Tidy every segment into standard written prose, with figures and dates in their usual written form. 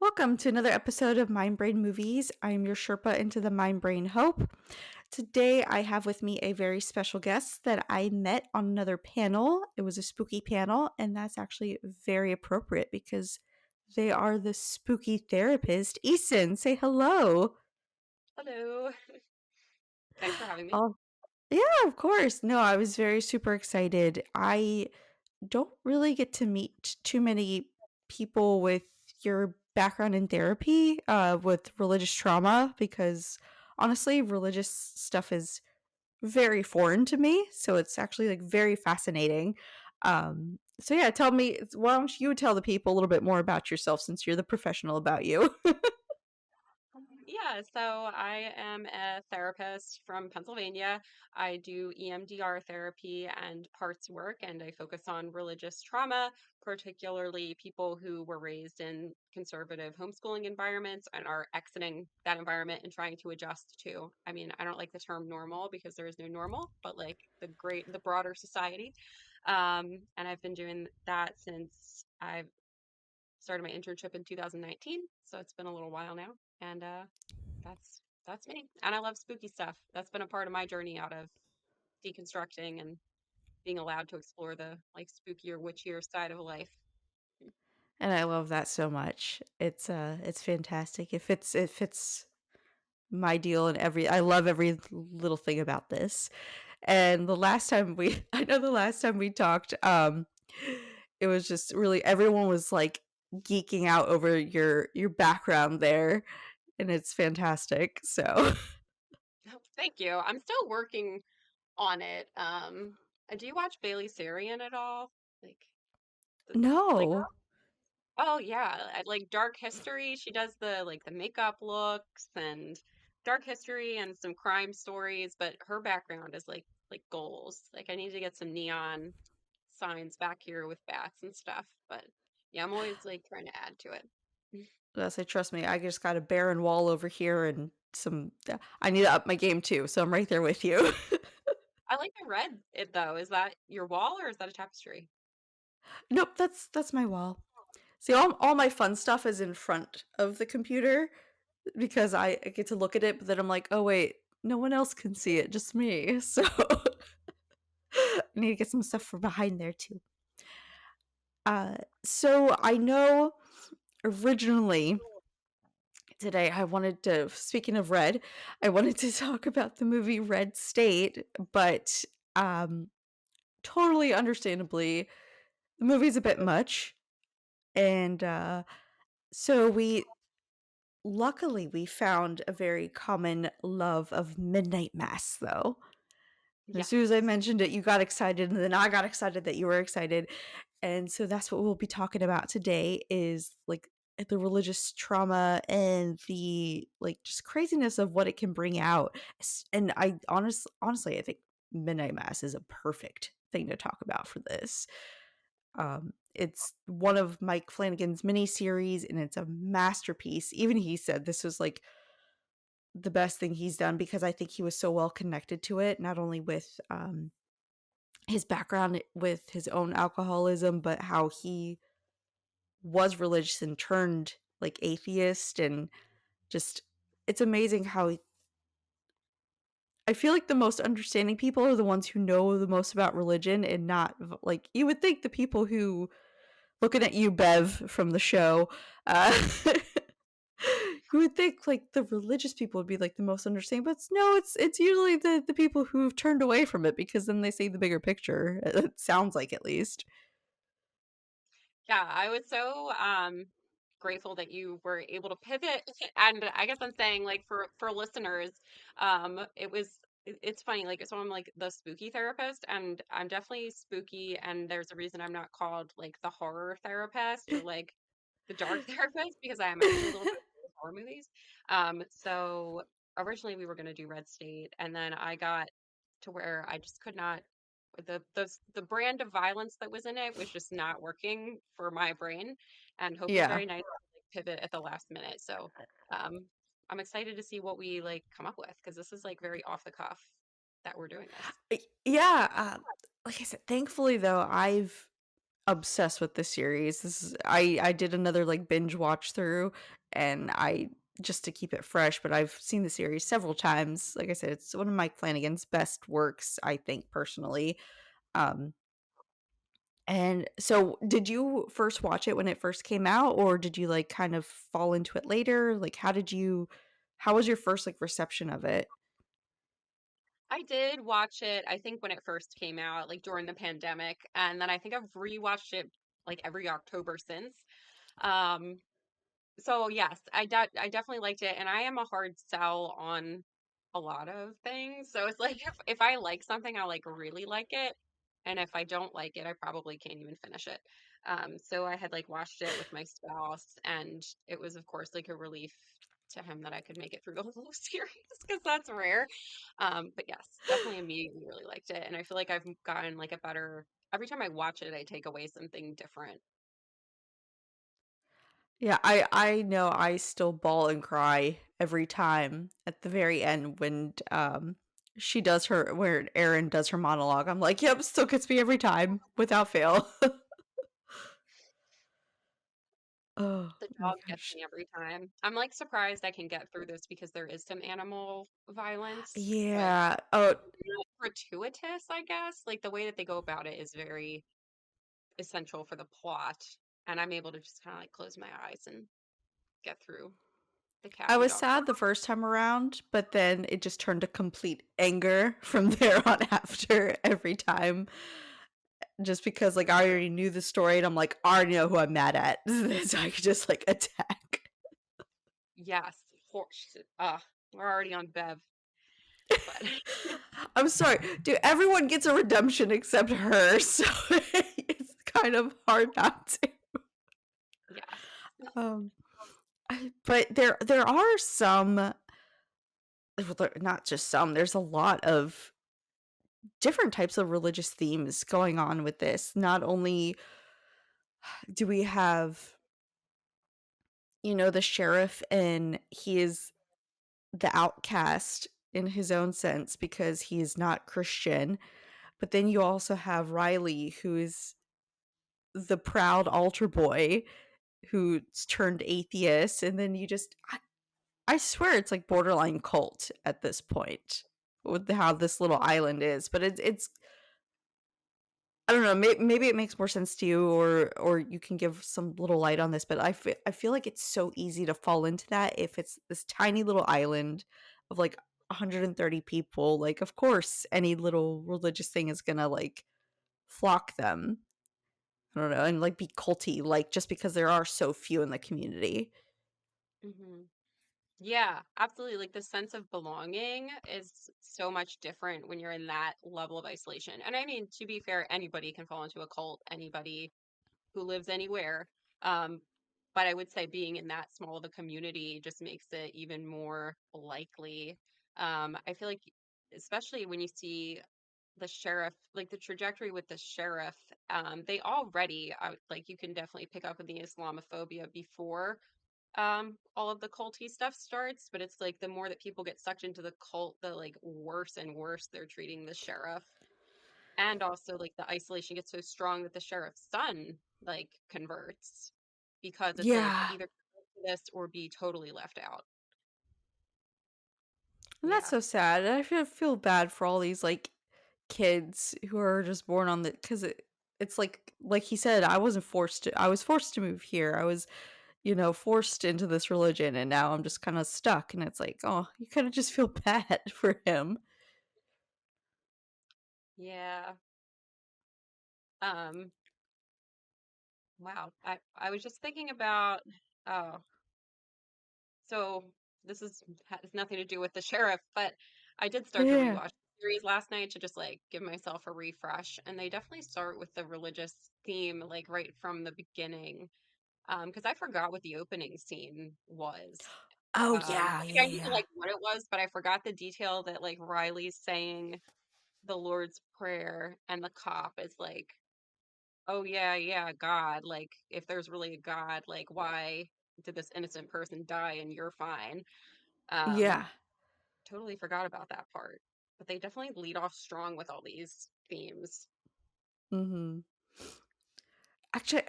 Welcome to another episode of Mind Brain Movies. I'm your Sherpa into the Mind Brain Hope. Today, I have with me a very special guest that I met on another panel. It was a spooky panel, and that's actually very appropriate because they are the spooky therapist. Easin, say hello. Hello. Thanks for having me. Oh, yeah, of course. No, I was very super excited. I don't really get to meet too many people with your background in therapy, with religious trauma, because honestly, religious stuff is very foreign to me. So it's actually like very fascinating. So yeah, tell me, why don't you tell the people a little bit more about yourself since you're the professional about you? Yeah, so I am a therapist from Pennsylvania. I do EMDR therapy and parts work, and I focus on religious trauma, particularly people who were raised in conservative homeschooling environments and are exiting that environment and trying to adjust to. I mean, I don't like the term normal because there is no normal, but like the broader society. And I've been doing that since I've started my internship in 2019, so it's been a little while now, and that's me. And I love spooky stuff. That's been a part of my journey out of deconstructing and being allowed to explore the like spookier, witchier side of life. And I love that so much. It's fantastic. It fits my deal and I love every little thing about this. And the last time we I know the last time we talked, it was just really everyone was like geeking out over your background there, and it's fantastic. So Thank you. I'm still working on it. Do you watch Bailey Sarian at all? Like, the, like no. Oh yeah, like Dark History. She does the like the makeup looks and Dark History and some crime stories, but her background is like goals. Like I need to get some neon signs back here with bats and stuff. But yeah, I'm always like trying to add to it. I say trust me, I just got a barren wall over here and some I need to up my game too, so I'm right there with you. I like I read it though. Is that your wall or is that a tapestry? Nope, that's my wall. See, all my fun stuff is in front of the computer because I get to look at it, but then I'm like, "Oh, wait, no one else can see it, just me." So, I need to get some stuff from behind there too. So I know originally today I wanted to speaking of Red, I wanted to talk about the movie Red State, but, um, totally understandably, the movie's a bit much, and, so we luckily, we found a very common love of midnight mass, though. As soon as I Yes. mentioned it, you got excited, and then I got excited that you were excited. And so that's what we'll be talking about today is like the religious trauma and the like just craziness of what it can bring out. And honestly, I think midnight mass is a perfect thing to talk about for this. It's one of Mike Flanagan's mini series, and it's a masterpiece. Even he said this was like the best thing he's done because I think he was so well connected to it, not only with his background with his own alcoholism, but how he was religious and turned like atheist and just it's amazing how I feel like the most understanding people are the ones who know the most about religion and not like you would think the people who looking at you, Bev, from the show. You would think like the religious people would be like the most understanding, but no, it's usually the people who've turned away from it because then they see the bigger picture. It sounds like at least. Yeah, I was so grateful that you were able to pivot. And I guess I'm saying like for listeners, it's funny, like so I'm like the spooky therapist and I'm definitely spooky and there's a reason I'm not called like the horror therapist or like the dark therapist because I am actually a little bit of horror movies. So originally we were gonna do Red State and then I got to where I just could not the brand of violence that was in it was just not working for my brain, and Hope was Yeah. very nice to like pivot at the last minute. So um, I'm excited to see what we like come up with because this is like very off the cuff that we're doing this. Yeah, like I said, thankfully though, obsessed with this series. I did another, like, binge watch through, and I just to keep it fresh, but I've seen the series several times. Like I said, it's one of Mike Flanagan's best works, I think, personally. Um, and so did you first watch it when it first came out, or did you, like, kind of fall into it later? Like, how was your first, like, reception of it? I did watch it, I think when it first came out, like during the pandemic, and then I think I've rewatched it like every October since. Um, So yes, I definitely liked it, and I am a hard sell on a lot of things. So it's like if I like something, I like really like it, and if I don't like it, I probably can't even finish it. So I had like watched it with my spouse, and it was of course like a relief to him that I could make it through the whole series because that's rare. But yes, definitely immediately really liked it, and I feel like I've gotten like a better every time I watch it, I take away something different. Yeah, I know I still bawl and cry every time at the very end when, she does her where Erin does her monologue. I'm like, "Yep, still gets me every time without fail." Oh The my dog gets gosh. me every time. I'm, like, surprised I can get through this because there is some animal violence, but Yeah. Oh, not gratuitous, I guess. Like, the way that they go about it is very essential for the plot, and I'm able to just kinda, like, close my eyes and get through the cat I and the was dog part. sad the first time around, but then it just turned to complete anger from there on after every time, just because, like, I already knew the story and I'm like, "I already know who I'm mad at." So I could just, like, attack. Yes, horse we're already on Bev, but I'm sorry. Dude, everyone gets a redemption except her, so it's kind of hard not to. yes. Um, but there are some, well, not just some. There's a lot of different types of religious themes going on with this. Not only do we have, the sheriff, and he is the outcast in his own sense because he is not Christian, but then you also have Riley, who is the proud altar boy who's turned atheist, and then I swear it's like borderline cult at this point with how this little island is, but it's I don't know, maybe it makes more sense to you, or you can give some little light on this, but I feel like it's so easy to fall into that if it's this tiny little island of like 130 people. Like, of course any little religious thing is gonna like flock them. I don't know, and like be culty, like just because there are so few in the community. Mhm. Yeah, absolutely. Like the sense of belonging is so much different when you're in that level of isolation. And I mean, to be fair, anybody can fall into a cult, anybody who lives anywhere. Um, but I would say being in that small of a community just makes it even more likely. I feel like, especially when you see the sheriff, like the trajectory with the sheriff, they already, like, you can definitely pick up on the Islamophobia before all of the culty stuff starts, but it's like the more that people get sucked into the cult, the like worse and worse they're treating the sheriff. And also like the isolation gets so strong that the sheriff's son like converts because it's like Yeah. either this or be totally left out. And that's Yeah. so sad. And I feel bad for all these like kids who are just born on the because it's like he said, I was forced to move here. I was, forced into this religion, and now I'm just kind of stuck. And it's like, oh, you kind of just feel bad for him. Yeah. Um wow. I was just thinking about oh so this has nothing to do with the sheriff, but I did start to Yeah. rewatch the series last night to just like give myself a refresh, and they definitely start with the religious theme like right from the beginning. Because I forgot what the opening scene was. Oh yeah, Like I yeah, knew yeah. like what it was, but I forgot the detail that like Riley's saying the Lord's Prayer, and the cop is like, "Oh yeah, yeah, God. Like if there's really a God, like why did this innocent person die and you're fine?" Um, Yeah. Totally forgot about that part. But they definitely lead off strong with all these themes. Mhm. Actually,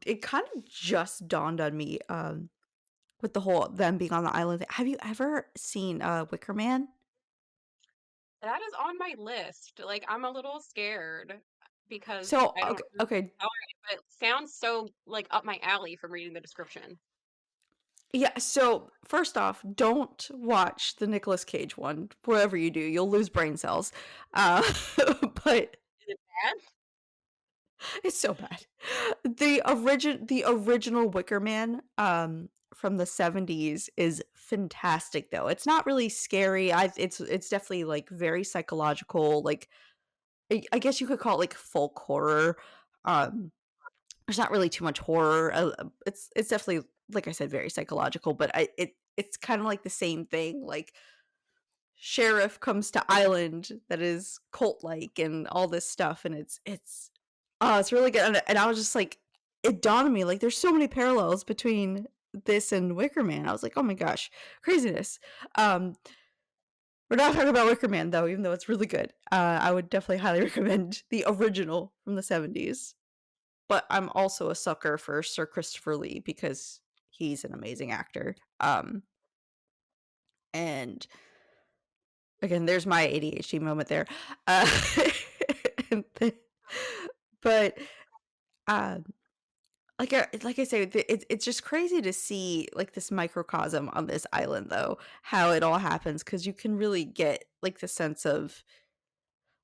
it kind of just dawned on me, with the whole them being on the island. Have you ever seen, Wicker Man? That is on my list. Like, I'm a little scared because So, I don't know if okay. it's tolerate, but it sounds so, like, up my alley from reading the description. Yeah, so first off, don't watch the Nicolas Cage one. Whatever you do, you'll lose brain cells. Uh, but Is it bad? it's so bad. The original Wicker Man, from the '70s is fantastic, though. It's not really scary. It's definitely, like, very psychological, like, I guess you could call it, like, folk horror. There's not really too much horror. It's definitely, like I said, very psychological, but it's kinda like the same thing, like, sheriff comes to island that is cult-like and all this stuff, and it's really good, and I was just like it dawned on me, like, there's so many parallels between this and Wicker Man. I was like, "Oh my gosh, craziness." Um, we're not talking about Wicker Man, though, even though it's really good. I would definitely highly recommend the original from the '70s, but I'm also a sucker for Sir Christopher Lee because he's an amazing actor. And again, there's my ADHD moment there. Uh, and the but, um, like I say, it's just crazy to see, like, this microcosm on this island, though, how it all happens because you can really get, like, the sense of,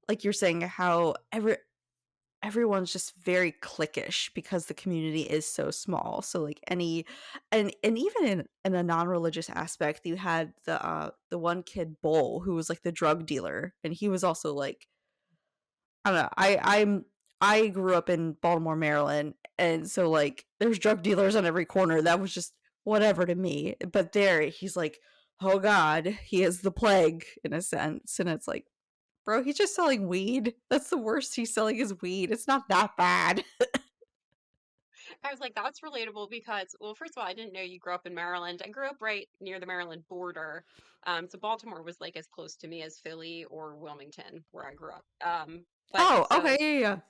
like you're saying, how everyone's just very cliquish because the community is so small. So like any and even in a non-religious aspect, you had the one kid Bull who was like the drug dealer, and he was also like I don't know. I grew up in Baltimore, Maryland, and so like there's drug dealers on every corner. That was just whatever to me. But there he's like, "Oh god, he is the plague in a sense." And it's like, "Bro, he's just selling weed. That's the worst he's selling is weed. It's not that bad." I was like, that's relatable because, well, first of all, I didn't know you grew up in Maryland. I grew up right near the Maryland border. So Baltimore was like as close to me as Philly or Wilmington, where I grew up. But Oh, so okay, yeah, yeah.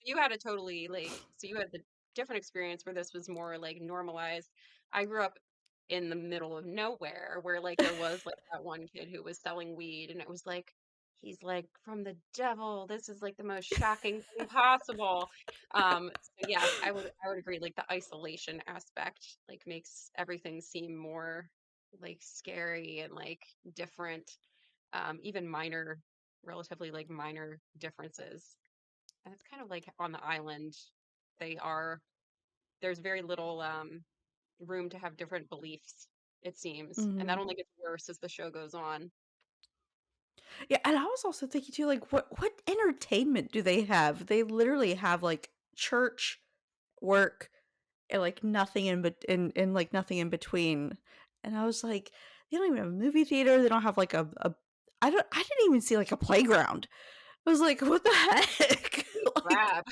you had a totally like, so you had the different experience where this was more like normalized. I grew up in the middle of nowhere where like there was like that one kid who was selling weed and it was like, he's like from the devil. This is like the most shocking thing possible. So yeah, I would agree. Like the isolation aspect like makes everything seem more like scary and like different. Even minor, relatively like minor differences. And it's kind of like on the island, they are there's very little room to have different beliefs, it seems. And that Mhm. only gets worse as the show goes on. Yeah, and I was also thinking too, like, what entertainment do they have? They literally have, like, church, work, and, like, nothing in bet and, like, nothing in between, and I was like, "They don't even have a movie theater, they don't have, like, a I didn't even see, like, a playground." I was like, "What the heck?" Really Like drab.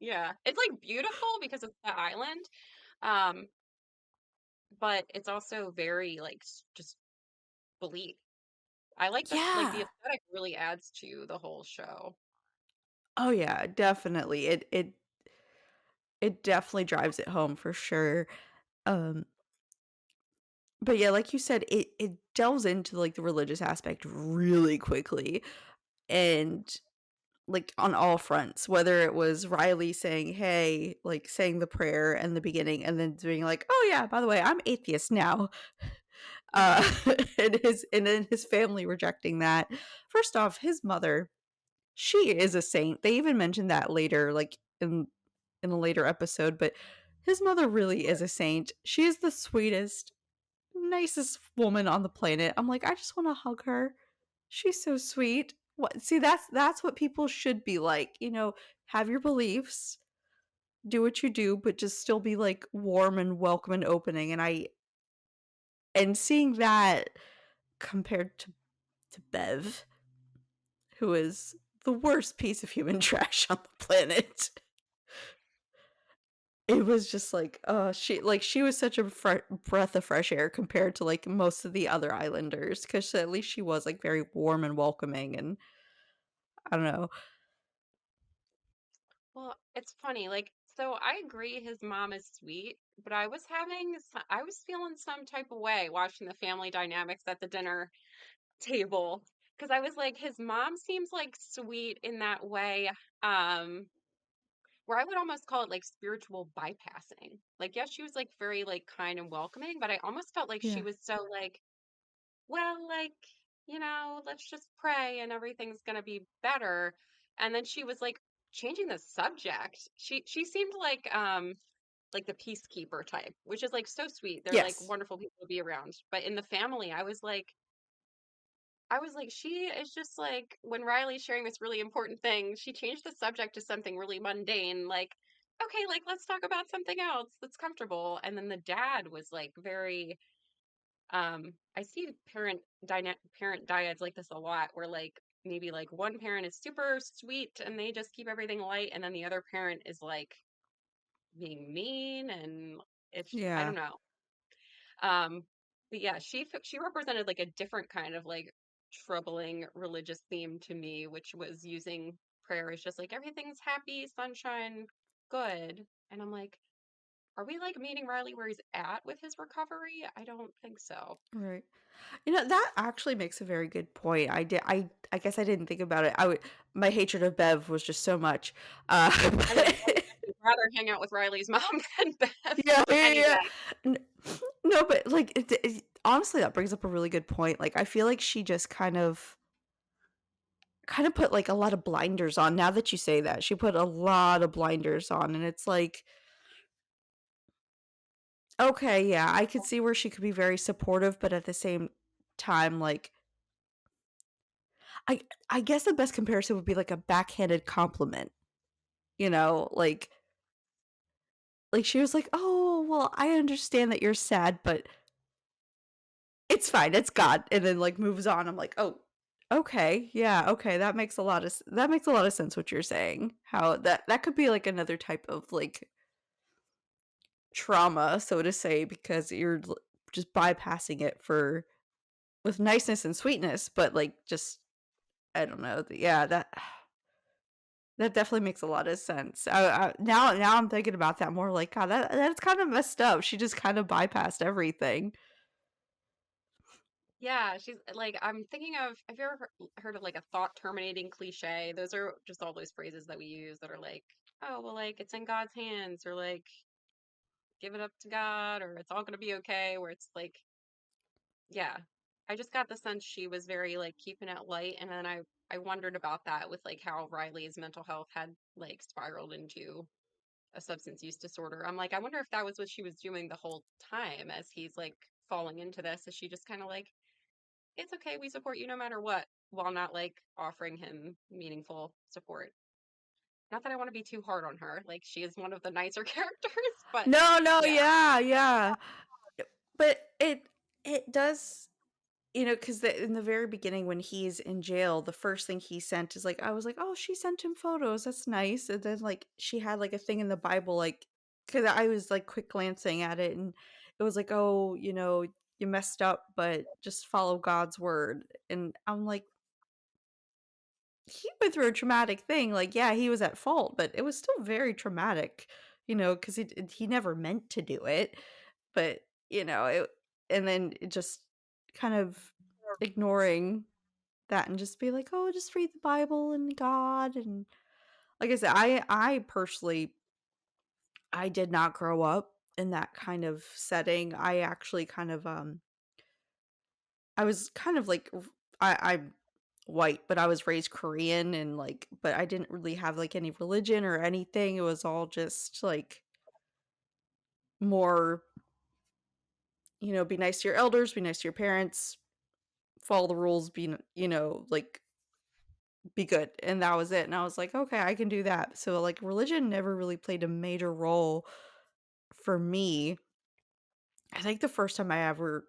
Yeah. It's like beautiful because it's the island. Um, but it's also very like just belief. I like that like the yeah. aesthetic really adds to the whole show. Oh, yeah, definitely. It definitely drives it home for sure. Um, but yeah, like you said, it delves into, like, the religious aspect really quickly, and, like, on all fronts, whether it was Riley saying, "Hey," like, saying the prayer in the beginning, and then being like, "Oh, yeah, by the way, I'm atheist now." Uh, Hmm. and then his family rejecting that. First off, his mother, she is a saint. They even mentioned that later, like, in a later episode, but his mother really is a saint. She is the sweetest, nicest woman on the planet. I'm like, I just want to hug her. She's so sweet. What see that's what people should be like, have your beliefs, do what you do, but just still be like warm and welcome and opening. And seeing that compared to Bev, who is the worst piece of human trash on the planet. It was just like, she was such a breath of fresh air compared to, like, most of the other islanders, because at least she was, like, very warm and welcoming, and I don't know. Well, it's funny, like So I agree his mom is sweet, but I was feeling some type of way watching the family dynamics at the dinner table because I was like, his mom seems like sweet in that way, um, where I would almost call it like spiritual bypassing. Like, yes, she was like very like kind and welcoming, but I almost felt like she Yeah. was so like, well, like, let's just pray and everything's gonna be better. And then she was like changing the subject. She seemed like the peacekeeper type, which is like so sweet. They're like Yes. wonderful people to be around. But in the family, I was like, she is just like when Riley's sharing this really important thing, she changed the subject to something really mundane, like, okay, like let's talk about something else that's comfortable. And then the dad was like very I see parent dyads like this a lot where like maybe like one parent is super sweet and they just keep everything light and then the other parent is like being mean and it's I Yeah. don't know. Um, but yeah, she represented like a different kind of like troubling religious theme to me, which was using prayer as just like everything's happy, sunshine, good. And I'm like, are we like meeting Riley where he's at with his recovery? I don't think so. Right. That actually makes a very good point. I guess I didn't think about it. My hatred of Bev was just so much. I know. I'd rather hang out with Riley's mom than Bev Yeah, yeah, any yeah. day. N No, but, like, honestly, that brings up a really good point. Like, I feel like she just kind of put, like, a lot of blinders on. Now that you say that, she put a lot of blinders on, and it's like, okay, yeah, I could see where she could be very supportive, but at the same time, like, I I guess the best comparison would be like a backhanded compliment, you know? Like, she was like, "Oh, well, I understand that you're sad, but it's fine, it's God," and then, like, moves on. I'm like, "Oh, okay, yeah, okay, that makes a lot of sense what you're saying." How that could be, like, another type of, like, trauma, so to say, because you're just bypassing it for with niceness and sweetness, but, like, just I don't know, yeah, that definitely makes a lot of sense. Now I'm thinking about that more like, God, that's kinda messed up. She just kind of bypassed everything. Yeah, she's like, I'm thinking of, have you ever heard of like a thought terminating cliche? Those are just all those phrases that we use that are like, oh, well, like it's in God's hands, or like give it up to God, or it's all going to be okay. Where it's like, yeah, I just got the sense she was very like keeping it light. And then I wondered about that with like how Riley's mental health had like spiraled into a substance use disorder. I'm like, I wonder if that was what she was doing the whole time as he's like falling into this. Is she just kind of like, it's okay, we support you no matter what, while not like offering him meaningful support. Not that I want to be too hard on her. Like she is one of the nicer characters, but No, no, yeah. yeah, yeah. But it does, because in the very beginning when he's in jail, the first thing he sent is like I was like, "Oh, she sent him photos. That's nice." And then like she had like a thing in the Bible like cuz I was like quick glancing at it and it was like, "Oh, you messed up, but just follow God's word." And I'm like, he went through a traumatic thing. Like, yeah, he was at fault, but it was still very traumatic, because he never meant to do it. But, it and then it just kind of ignoring that and just be like, "Oh, just read the Bible and God," and like I said, I personally I did not grow up in that kind of setting. I actually kind of, I was kind of like I'm white, but I was raised Korean and like but I didn't really have like any religion or anything. It was all just like more, be nice to your elders, be nice to your parents, follow the rules, like be good. And that was it. And I was like, okay, I can do that. So like religion never really played a major role for me. I think the first time I ever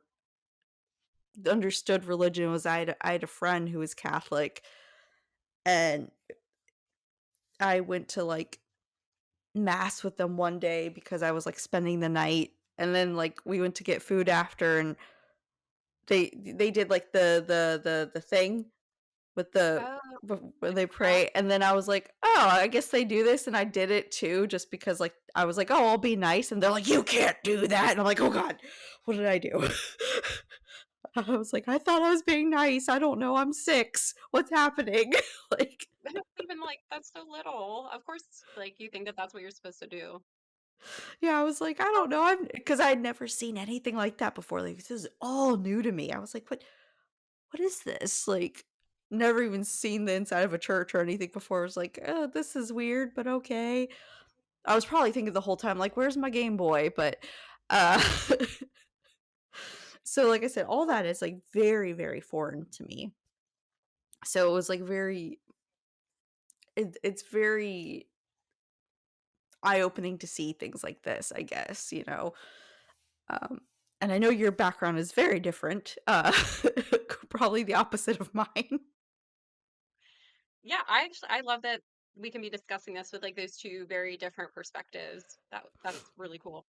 understood religion was I had a friend who was Catholic and I went to like mass with them one day because I was like spending the night and then like we went to get food after and they did like the thing with the Oh, when like they the cross? pray, and then I was like, "Oh, I guess they do this," and I did it too just because, like, I was like, "Oh, I'll be nice," and they're like, "You can't do that," and I'm like, "Oh god, what did I do?" I was like, "I thought I was being nice, I don't know, I'm 6. What's happening?" Like, That's even, like, that's so little. Of course, like, you think that that's what you're supposed to do. yeah, I was like, "I don't know, I'm because I had never seen anything like that before, like, this is all new to me. I was like, what is this?" Like, never even seen the inside of a church or anything before. I was like, "Oh, this is weird, but okay." I was probably thinking the whole time, like, "Where's my Game Boy?" But, uh, so, like I said, all that is, like, very, very foreign to me. So, it was, like, it's very eye-opening to see things like this, I guess, you know? Um, and I know your background is very different, probably the opposite of mine. Yeah, I love that we can be discussing this with, like, those 2 very different perspectives. That's really cool.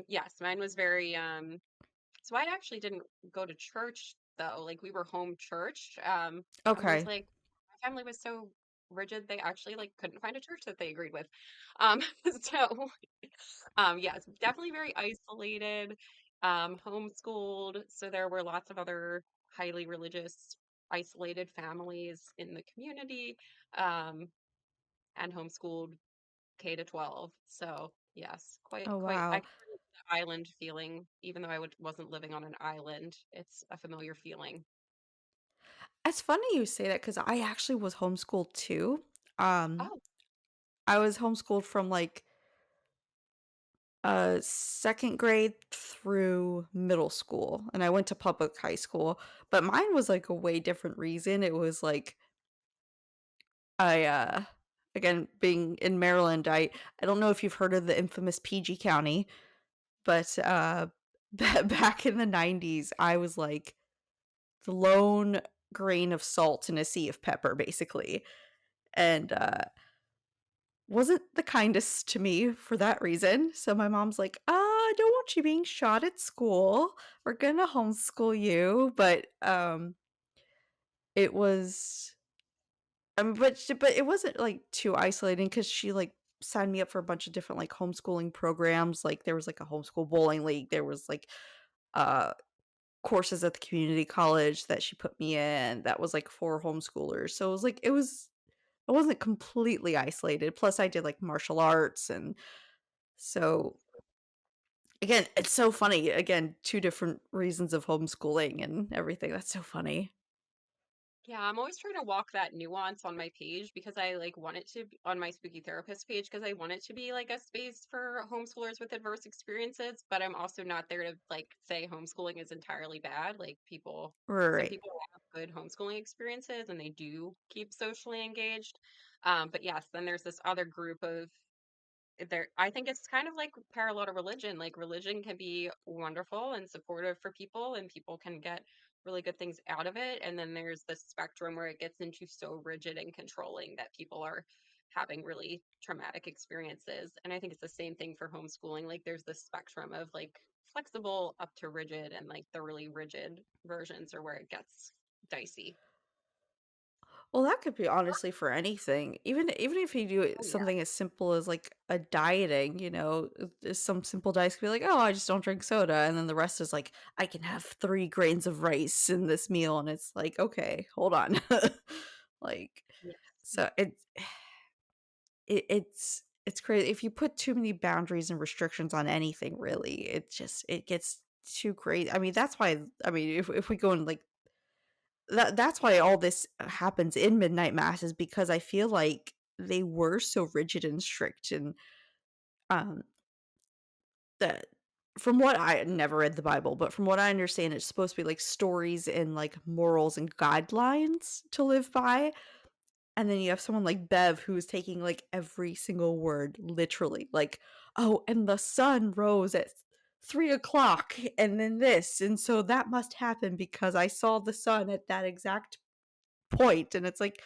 Yes, mine was very, so I actually didn't go to church though, like, we were home church, and there's, Okay. like my family was so rigid, they actually, like, couldn't find a church that they agreed with. Um, so, yes, definitely very isolated, homeschooled, so there were lots of other highly religious, isolated families in the community, um, and homeschooled K to 12. So, yes, Oh, quite I wow. can relate to the island feeling, even though wasn't living on an island. It's a familiar feeling. It's funny you say that because I actually was homeschooled too. Um, Oh, I was homeschooled from, like, 2nd grade through middle school, and I went to public high school, but mine was, like, a way different reason. It was, like, I, again, being in Maryland, I don't know if you've heard of the infamous PG County, but, back in the '90s, I was, like, the lone grain of salt in a sea of pepper, basically, and, wasn't the kindest to me for that reason, so my mom's like, I don't want you being shot at school. We're gonna homeschool you," but, it was but it wasn't, like, too isolating because she, like, signed me up for a bunch of different, like, homeschooling programs, like, there was, like, a homeschool bowling league, there was, like, uh, courses at the community college that she put me in that was, like, for homeschoolers, so it was, like I wasn't completely isolated, plus I did, like, martial arts, and so again, it's so funny, again, 2 different reasons of homeschooling and everything, that's so funny. yeah, I'm always trying to walk that nuance on my page because I like want it to be on my spooky therapist page because I want it to be like a space for homeschoolers with adverse experiences, but I'm also not there to like say homeschooling is entirely bad. Like some Right. people have good homeschooling experiences and they do keep socially engaged. But yes, then there's this other group of there I think it's kind of like parallel to religion. Like religion can be wonderful and supportive for people and people can get really good things out of it. And then there's the spectrum where it gets into so rigid and controlling that people are having really traumatic experiences. And I think it's the same thing for homeschooling. Like there's this spectrum of like flexible up to rigid and like the really rigid versions are where it gets dicey. Well, that could be honestly for anything. Even if you do it Oh yeah. something as simple as, like, a dieting, some simple diets could be like, "Oh, I just don't drink soda," and then the rest is like, "I can have 3 grains of rice in this meal," and it's like, "Okay, hold on." Like, Yes. so it's crazy. If you put too many boundaries and restrictions on anything, really, it gets too crazy. I mean, that's why I mean, if we go in, like that's why all this happens in midnight mass is because I feel like they were so rigid and strict and, um, that from what I never read the Bible, but from what I understand, it's supposed to be, like, stories and, like, morals and guidelines to live by, and then you have someone like Bev who's taking, like, every single word literally, like, "Oh, and the sun rose at 3 o'clock, and then this, and so that must happen because I saw the sun at that exact point," and it's like,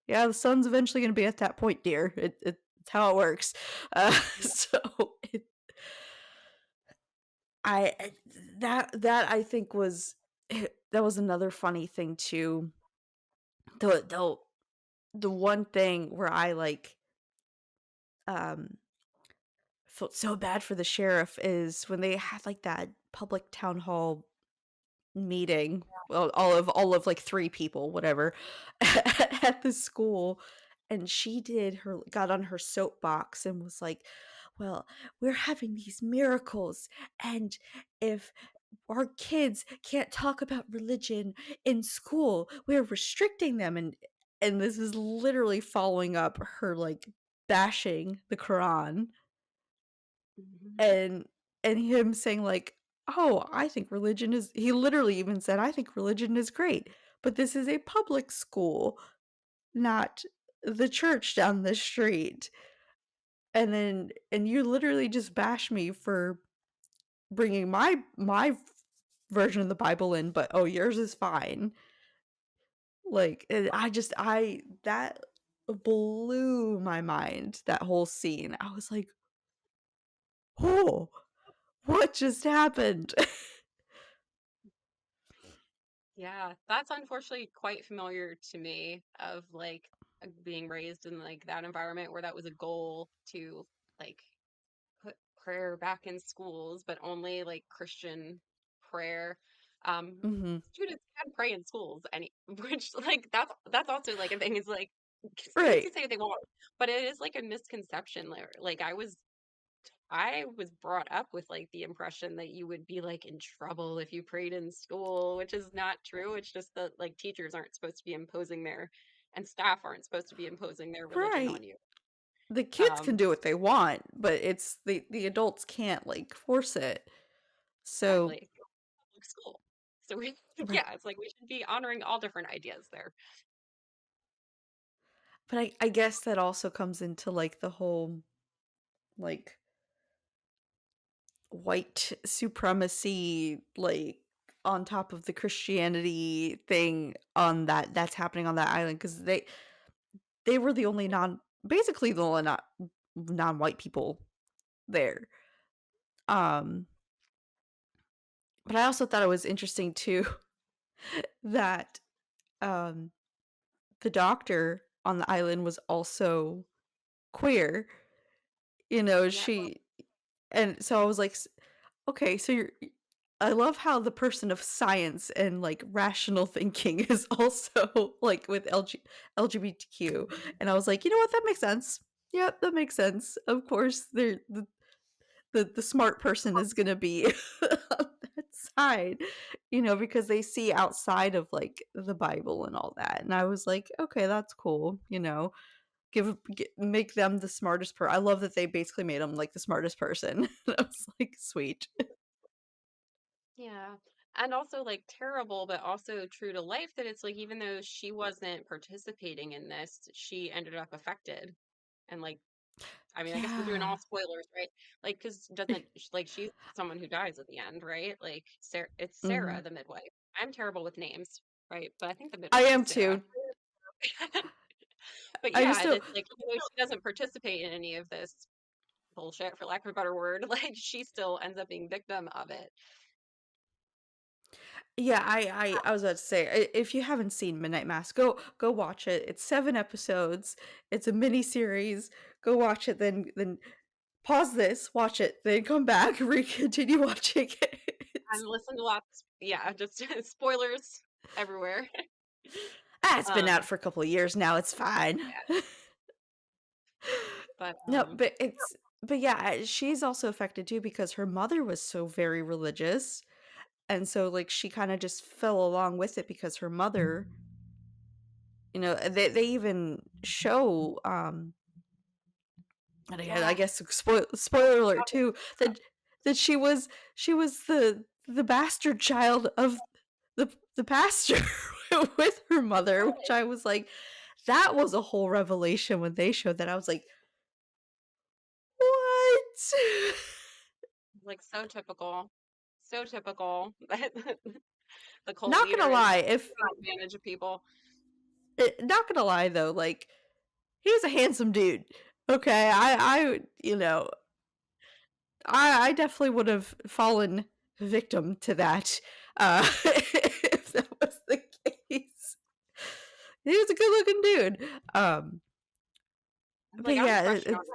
yeah, the sun's eventually gonna be at that point, dear. It's how it works. Yeah. So it I that I think was that was another funny thing too, the the one thing where I, like, um, felt so bad for the sheriff is when they had, like, that public town hall meeting, well, all of, like, 3 people, whatever, at the school, and she did her got on her soapbox and was like, "Well, we're having these miracles, and if our kids can't talk about religion in school, we're restricting them," and this is literally following up her, like, bashing the Quran Mhm. and him saying like, "Oh, I think religion is," he literally even said, "I think religion is great, but this is a public school, not the church down the street." And you literally just bash me for bringing my version of the Bible in, but, "Oh, yours is fine." Like, I just I that blew my mind, that whole scene. I was like, "Oh, what just happened?" Yeah, that's unfortunately quite familiar to me of like being raised in like that environment where that was a goal to like put prayer back in schools, but only like Christian prayer. Mhm. Students can pray in schools, any which like that's also like a thing is like students Right. can say what they want, but it is like a misconception. Like I was brought up with like the impression that you would be like in trouble if you prayed in school, which is not true. It's just that like teachers aren't supposed to be imposing their and staff aren't supposed to be imposing their religion Right. on you. The kids can Um, do what they want, but it's the adults can't, like, force it. So exactly. Public school. So we, right. yeah, it's like we should be honoring all different ideas there. But I guess that also comes into, like, the whole, like, white supremacy, like, on top of the Christianity thing on that's happening on that island because they were the only basically the only not non-white people there. Um, but I also thought it was interesting too that, um, the doctor on the island was also queer, Yeah. she and so I was like, Okay, so I love how the person of science and, like, rational thinking is also, like, with LGBTQ, and I was like, "You know what? That makes sense. Yep, that makes sense. Of course, the smart person is gonna be on that side," because they see outside of, like, the Bible and all that, and I was like, "Okay, that's cool," make them the smartest I love that they basically made him, like, the smartest person. I was like, "Sweet." Yeah. And also like terrible, but also true to life that it's like even though she wasn't participating in this, she ended up affected. And like, I mean, I guess we're doing all Yeah. spoilers, right? Like, because doesn't like she's someone who dies at the end, right? Like, Sarah, it's Sarah, Mhm. the midwife. I'm terrible with names, right? But I think the I midwife is am Sarah. too. But I just yeah, don't that's like even though she doesn't participate in any of this bullshit, for lack of a better word, like she still ends up being victim of it. yeah, I was about to say, if you haven't seen Midnight Mass, go watch it. It's 7 episodes. It's a mini series. Go watch it, then pause this, watch it, then come back, continue watching it. I'm listening to lots, yeah, just spoilers everywhere. It's been Um, out for a couple of years now, it's fine. yeah, but No, but yeah, she's also affected too because her mother was so very religious, and so, like, she kinda just fell along with it because her mother, they even show, and again, I yeah, guess spoiler alert too, that she was the bastard child of the pastor with her mother, which I was like, that was a whole revelation when they showed that. I was like, "What?" like so typical that the cult Not gonna leaders lie, if take advantage of people. not gonna lie though, like, he was a handsome dude. Okay, I definitely would have fallen victim to that, if that was the case. He was a good-looking dude. Like, But I have a yeah, question on it's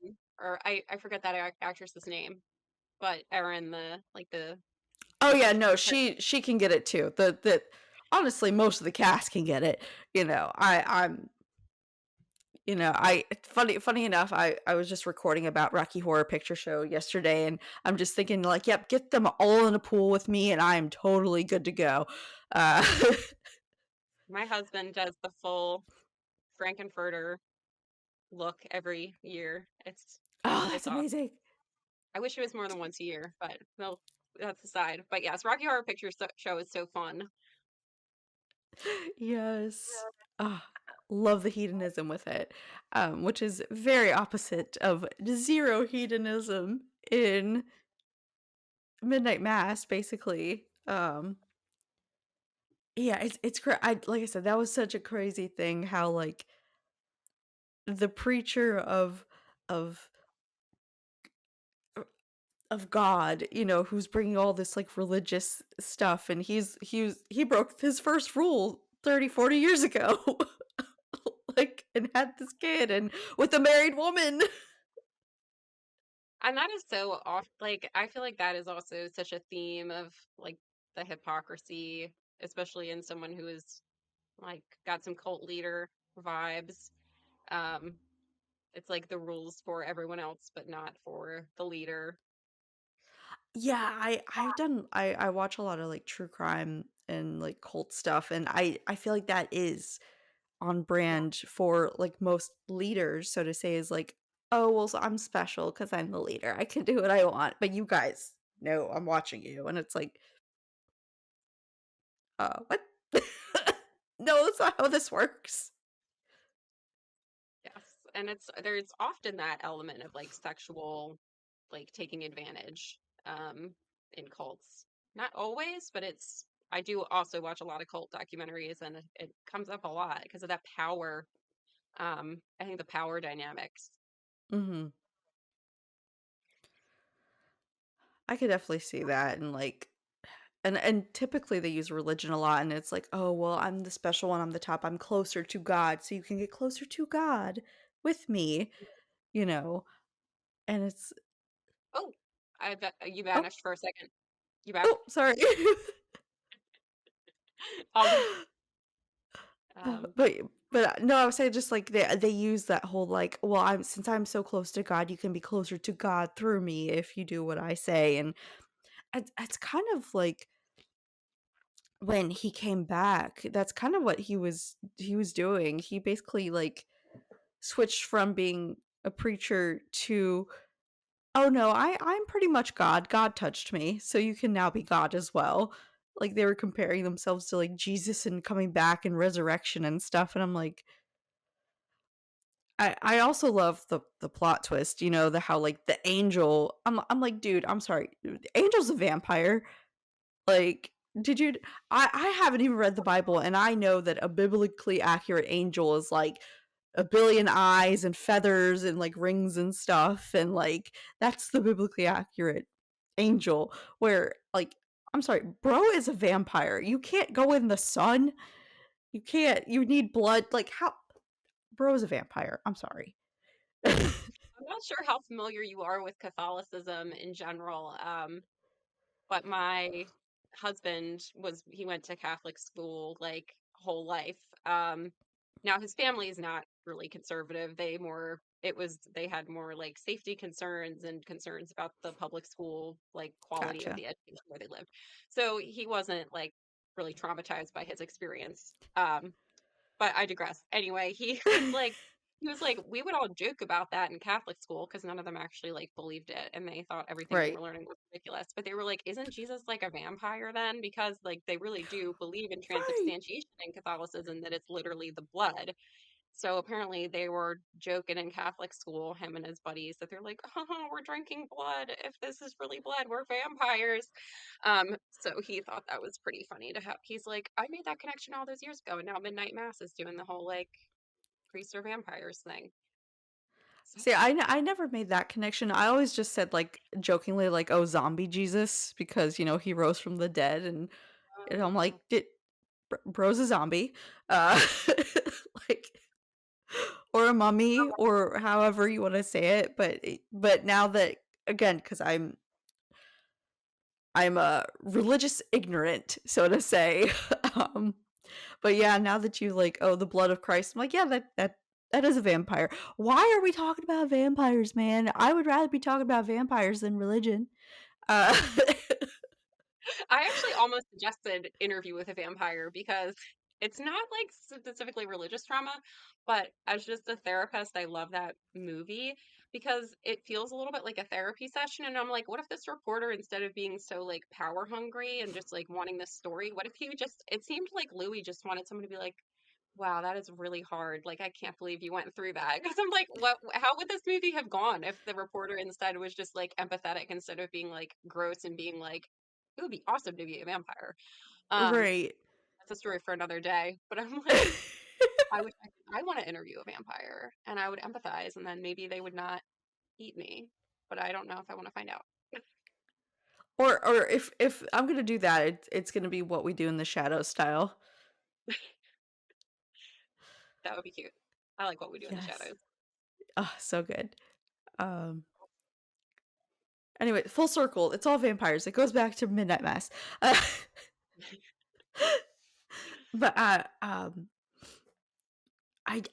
Erin, or I forget that actress's name, but Erin, the like oh yeah, no, the character. she can get it too. The honestly, most of the cast can get it. You know, I'm I funny enough, I was just recording about Rocky Horror Picture Show yesterday, and I'm just thinking like, yep, get them all in a pool with me, and I am totally good to go. Uh, My husband does the full Frankenfurter look every year. oh, that's It's awesome. amazing. I wish it was more than once a year, but well, that's aside. But yes, Rocky Horror Picture Show is so fun. Yes. Ah, love the hedonism with it, which is very opposite of zero hedonism in Midnight Mass, basically. Yeah, it's I like I said, that was such a crazy thing how like the preacher of of God, who's bringing all this like religious stuff, and he broke his first rule 30, 40 years ago. Like, and had this kid and with a married woman. And that is so off. Like, I feel like that is also such a theme of like the hypocrisy, especially in someone who is like got some cult leader vibes. Um, it's like the rules for everyone else, but not for the leader. Yeah, I watch a lot of like true crime and like cult stuff, and I feel like that is on brand for like most leaders, so to say, is like, oh well, so I'm special because I'm the leader. I can do what I want, but you guys, no, I'm watching you, and it's like, what? No, that's not how this works. Yes. And there's often that element of like sexual, like taking advantage, in cults. Not always, but I do also watch a lot of cult documentaries, and it comes up a lot because of that power. I think the power dynamics. Hmm. I could definitely see that, and like, and typically they use religion a lot, and it's like, oh well, I'm the special one, I'm the top, I'm closer to God, so you can get closer to God with me, you know, and it's Oh, you oh vanished for a second. You back? oh sorry. All good. Um, but no, I was saying just like they use that whole like, well, I'm since I'm so close to God, you can be closer to God through me if you do what I say, and it's kind of like when he came back, that's kind of what he was doing. He basically like switched from being a preacher to, oh no, I'm pretty much God. God touched me, so you can now be God as well. Like they were comparing themselves to like Jesus and coming back and resurrection and stuff, and I'm like, I also love the plot twist, the how like the angel. I'm like, dude, I'm sorry, the angel's a vampire. Like, did you? I haven't even read the Bible, and I know that a biblically accurate angel is like a billion eyes and feathers and like rings and stuff, and like that's the biblically accurate angel. Where like, I'm sorry, bro is a vampire. You can't go in the sun. You can't. You need blood. Like how? Bro is a vampire. I'm sorry. I'm not sure how familiar you are with Catholicism in general. But my husband he went to Catholic school like whole life. Now his family is not really conservative. They had more like safety concerns and concerns about the public school like quality of Gotcha. the education where they lived. So he wasn't like really traumatized by his experience. But I digress. Anyway, he was like, we would all joke about that in Catholic school because none of them actually like believed it and they thought everything they Right. were learning was ridiculous. But they were like, isn't Jesus like a vampire then? Because like they really do believe in Right. transubstantiation in Catholicism, that it's literally the blood. So apparently they were joking in Catholic school, him and his buddies, that they're like, oh, we're drinking blood. If this is really blood, we're vampires. So he thought that was pretty funny to have. He's like, I made that connection all those years ago, and now Midnight Mass is doing the whole like priests or vampires thing. So, See, I never made that connection. I always just said like jokingly like, "Oh, zombie Jesus," because he rose from the dead, and I'm like, oh, did. bro's a zombie, uh, like, or a mummy, or however you wanna say it, but now that again, because I 'cause I'm a religious ignorant, so to say, um, but yeah, now that you like, "Oh, the blood of Christ," I'm like, "Yeah, that is a vampire." Why are we talking about vampires, man? I would rather be talking about vampires than religion. Uh, I actually almost suggested Interview with a Vampire because it's not like specifically religious trauma, but as just a therapist, I love that movie because it feels a little bit like a therapy session. And I'm like, what if this reporter, instead of being so like power hungry and just like wanting this story, what if he just, it seemed like Louis just wanted someone to be like, wow, that is really hard. Like, I can't believe you went through that. Because I'm like, what, how would this movie have gone if the reporter instead was just like empathetic instead of being like gross and being like, it would be awesome to be a vampire. Um, right. that's a story for another day. But I'm like, I wish I want to interview a vampire and I would empathize and then maybe they would not eat me. But I don't know if I want to find out. Or if I'm gonna do that, it's gonna be What We Do in the Shadows style. That would be cute. I like what we do in the Yes. shadows. Oh, so good. Um, anyway, full circle, it's all vampires. It goes back to Midnight Mass. Uh, but,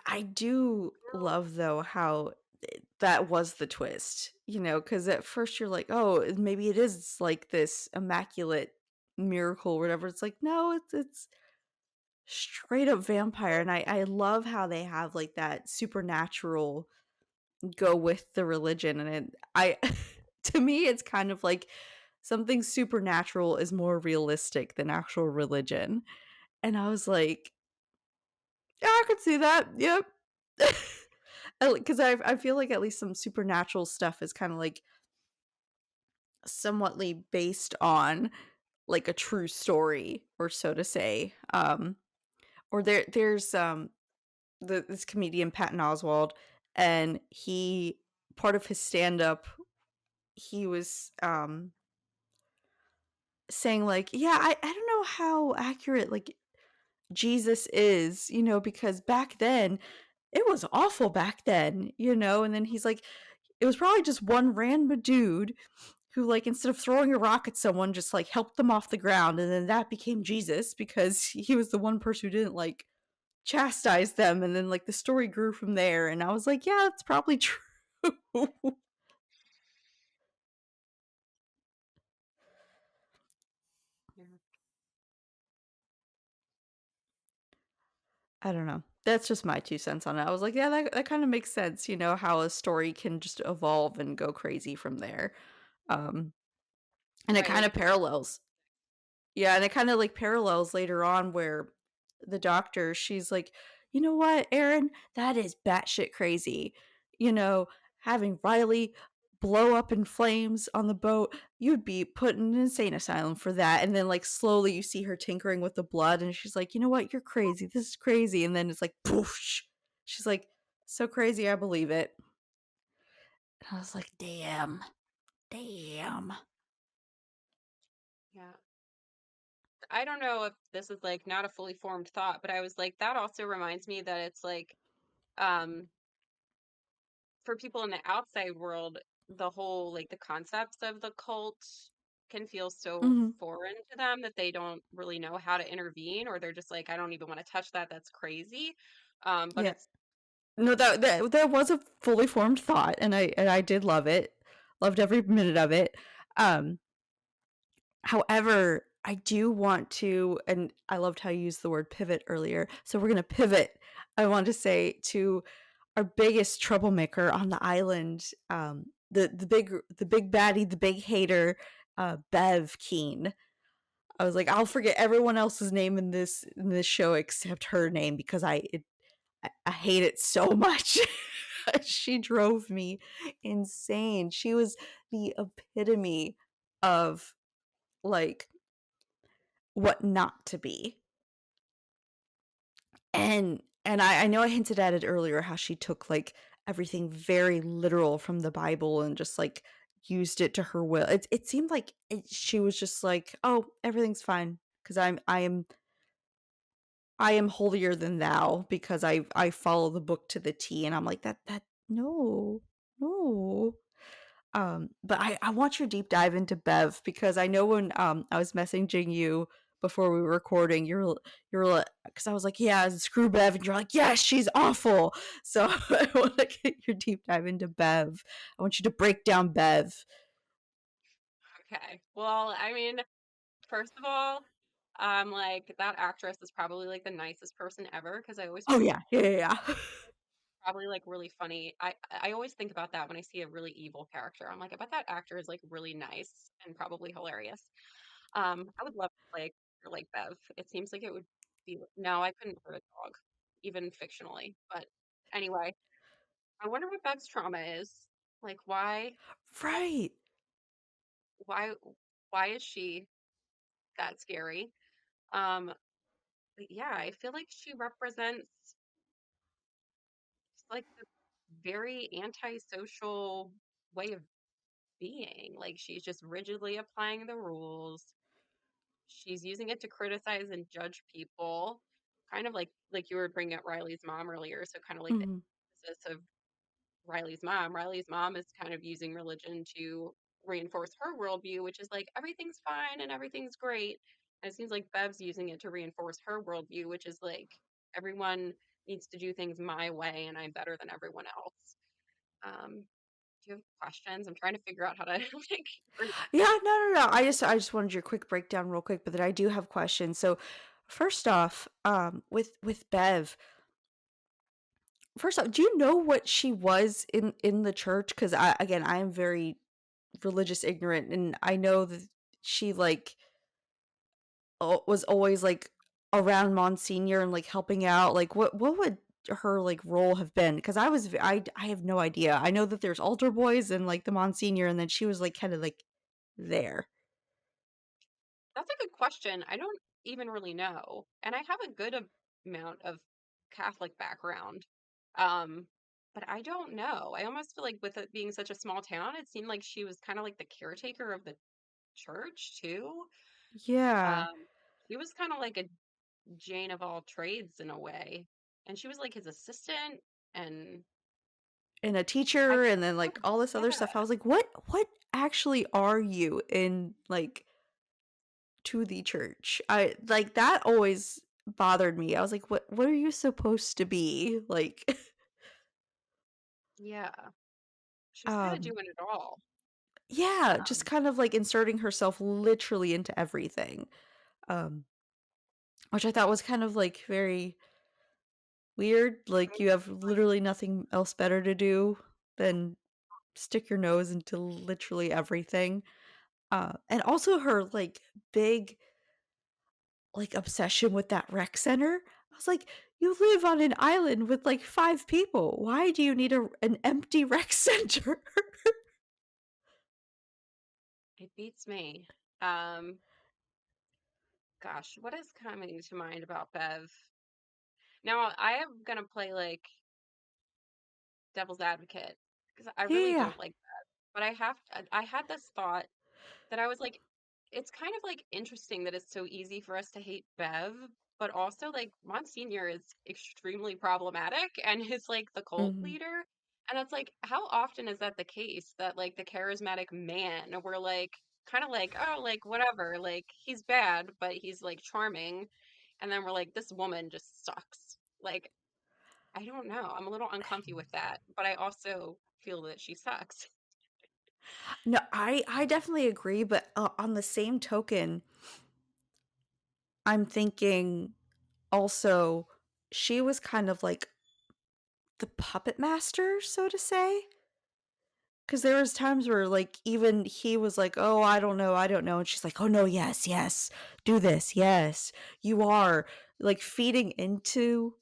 I do love though how that was the twist, because at first you're like, "Oh, maybe it is like this immaculate miracle or whatever." It's like, "No, it's straight up vampire." And I love how they have like that supernatural go with the religion, and I to me it's kind of like something supernatural is more realistic than actual religion. And I was like, "Yeah, I could see that. Yep." Because I feel like at least some supernatural stuff is kind of like somewhatly based on like a true story, or so to say. Or there's this comedian Patton Oswalt, and he part of his stand up, he was saying like, yeah, I don't know how accurate like Jesus is, because back then it was awful back then, and then he's like, it was probably just one random dude who, like, instead of throwing a rock at someone, just like helped them off the ground, and then that became Jesus because he was the one person who didn't like chastise them, and then like the story grew from there. And I was like, yeah, it's probably true. Yeah. I don't know. That's just my 2 cents on it. I was like, yeah, that kind of makes sense, how a story can just evolve and go crazy from there. Um, and it Right. kind Like of parallels. Yeah, and it kind of like parallels later on where the doctor, she's like, you know what, Aaron, that is batshit crazy. You know, having Riley blow up in flames on the boat, you'd be put in an insane asylum for that. And then like slowly you see her tinkering with the blood, and she's like, you know what, you're crazy. This is crazy. And then it's like poof. She's like, so crazy, I believe it. And I was like, damn, damn. yeah. I don't know if this is like not a fully formed thought, but I was like, that also reminds me that it's like, um, for people in the outside world, the whole like the concepts of the cult can feel so Hmm. foreign to them that they don't really know how to intervene, or they're just like, I don't even want to touch that. That's crazy. But Yeah. it's No, that was a fully formed thought, and I did love it. Loved every minute of it. Um, However, I do want to, and I loved how you used the word pivot earlier. So we're gonna pivot. I want to say to our biggest troublemaker on the island, the big baddie, the big hater, Bev Keen. I was like, I'll forget everyone else's name in this show except her name because I hate it so much. She drove me insane. She was the epitome of like what not to be. And I know I hinted at it earlier how she took like everything very literal from the Bible and just like used it to her will. It seemed like she was just like, "Oh, everything's fine because I am I am holier than thou because I follow the book to the T, and I'm like, that no, no. But I want your deep dive into Bev because I know when I was messaging you before we were recording, you're like, because I was like, yeah, screw Bev, and you're like, yes, she's awful. So I want to get your deep dive into Bev. I want you to break down Bev. Okay. Well, I mean, first of all, like that actress is probably like the nicest person ever because I always Oh find yeah, yeah, yeah, yeah. probably like really funny. I always think about that when I see a really evil character. I'm like, I bet that actor is like really nice and probably hilarious. I would love to like or like Bev. It seems like it would be no, I couldn't hurt a dog, even fictionally. But anyway, I wonder what Bev's trauma is. Like Right. why why is she that scary? Um, but yeah, I feel like she represents like the very antisocial way of being. Like she's just rigidly applying the rules. She's using it to criticize and judge people, kind of like you were bringing up Riley's mom earlier. So kind of like the Mhm. emphasis of Riley's mom. Riley's mom is kind of using religion to reinforce her worldview, which is like everything's fine and everything's great. And it seems like Bev's using it to reinforce her worldview, which is like everyone needs to do things my way and I'm better than everyone else. Do you have questions? I'm trying to figure out how to like break Yeah, no. I just wanted your quick breakdown real quick, but then I do have questions. So, first off, with Bev, first off, do you know what she was in the church? Because I am very religious ignorant, and I know that she like was always like around Monsignor and like helping out. Like, what would her like role have been? Because I have no idea. I know that there's altar boys and like the Monsignor, and then she was like kind of like there. That's a good question. I don't even really know. And I have a good amount of Catholic background. Um, but I don't know. I almost feel like with it being such a small town, it seemed like she was kind of like the caretaker of the church too. Yeah. Um, she was kind of like a Jane of all trades in a way. And she was like his assistant and And a I teacher and then like all this yeah, other stuff. I was like, what actually are you in like to the church? I like that always bothered me. I was like, what are you supposed to be? Like yeah. She was kind of um doing it all. yeah, just Um, kind of like inserting herself literally into everything. Um which I thought was kind of like very weird. Like you have literally nothing else better to do than stick your nose into literally everything. And also her like big like obsession with that rec center. I was like, you live on an island with like 5 people. Why do you need an empty rec center? it beats me. Um, Gosh, what is coming to mind about Bev? Now, I am gonna play like devil's advocate because I really Yeah. don't like Bev, but I had this thought that I was like, it's kind of like interesting that it's so easy for us to hate Bev, but also like Monsignor is extremely problematic and is like the cult Mhm. leader. And it's like, how often is that the case that like the charismatic man, we're like, kind of like, oh, like whatever, like he's bad, but he's like charming. And then we're like, this woman just sucks. Like, I don't know. I'm a little uncomfy with that, but I also feel that she sucks. No, I definitely agree, but on the same token, I'm thinking also she was kind of like the puppet master, so to say. Because there was times where like even he was like, "Oh, I don't know," and she's like, "Oh no, yes, yes, do this, yes, you are," like feeding into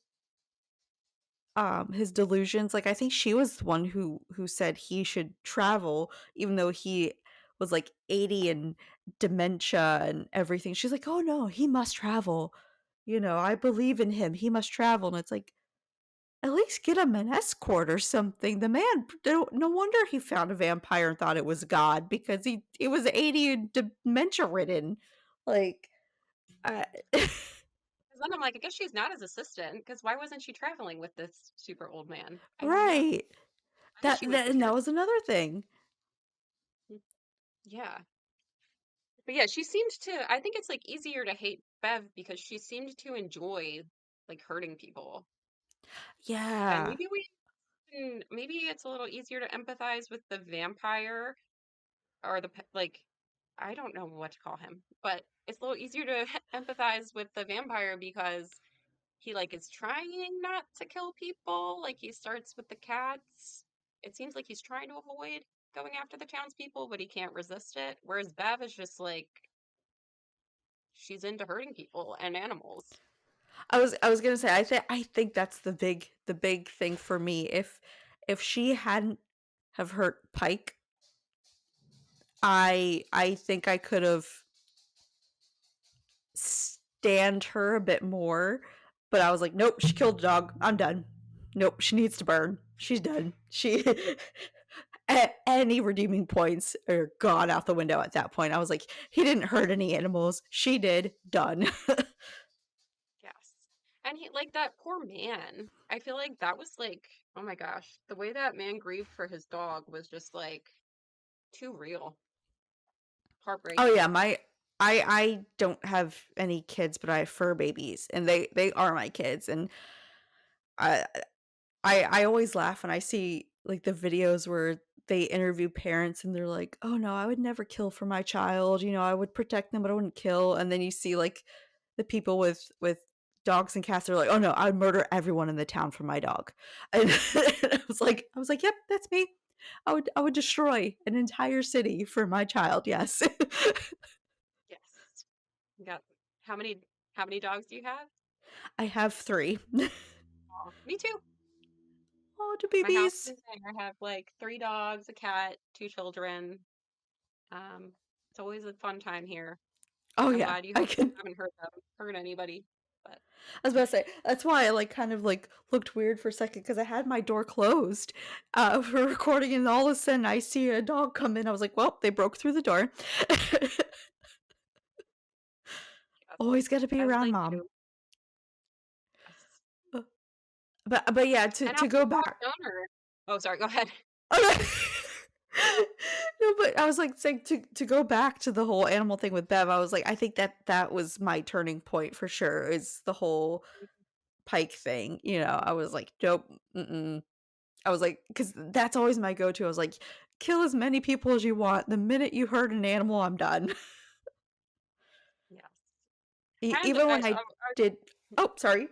his delusions. Like I think she was the one who said he should travel, even though he was like 80 and dementia and everything. She's like, "Oh no, he must travel. You know, I believe in him. He must travel." And it's like, at least get him an escort or something. The man, no wonder he found a vampire and thought it was God because he was 80 and dementia ridden. Like, I, then I'm like, I guess she's not his assistant because why wasn't she traveling with this super old man? I don't know. Right. I guess she was And that security. was another thing. Mm, yeah. But yeah, she seemed to, I think it's like easier to hate Bev because she seemed to enjoy like hurting people. And Yeah. maybe it's a little easier to empathize with the vampire or like I don't know what to call him, but it's a little easier to empathize with the vampire because he like is trying not to kill people. Like he starts with the cats. It seems like he's trying to avoid going after the townspeople, but he can't resist it. Whereas Bev is just like she's into hurting people and animals. I was gonna say I think that's the big thing for me. If she hadn't have hurt Pike, I think I could have stand her a bit more, but I was like, nope, she killed the dog. I'm done. Nope, she needs to burn. She's done. She any redeeming points are gone out the window at that point. I was like, he didn't hurt any animals. She did. Done. Yes. And he like that poor man. I feel like that was like, oh my gosh, the way that man grieved for his dog was just like too real. Oh Heartbreaking. yeah, my I don't have any kids, but I have fur babies, and they are my kids, and I I always laugh when I see like the videos where they interview parents and they're like, "Oh no, I would never kill for my child. You know, I would protect them, but I wouldn't kill." And then you see like the people with dogs and cats, they're like, "Oh no, I'd murder everyone in the town for my dog." And I was like, "Yep, that's me. I would destroy an entire city for my child." Yes. Yes. You got how many dogs do you have? I have 3. Oh, me too. Oh, the My house babies. is insane. I have like 3 dogs, a cat, 2 children. Um, it's always a fun time here. Oh I'm yeah, glad you I hope you can haven't hurt anybody. But I was about to say, that's why I, like, kind of, like, looked weird for a second because I had my door closed, for recording, and all of a sudden I see a dog come in, I was like, "Well, they broke through the door." yes, Always gotta be as around they mom. do. Yes. Uh, but yeah, And to how's the go dog's back. owner? Oh, sorry, go ahead. Okay. No, but I was, like, saying to go back to the whole animal thing with Bev, I was like, I think that that was my turning point for sure, is the whole Pike thing, you know? I was like, "Nope, mm-mm." I was like, because that's always my go-to. I was like, "Kill as many people as you want. The minute you hurt an animal, I'm done." Yes. And Even when I did Oh, sorry.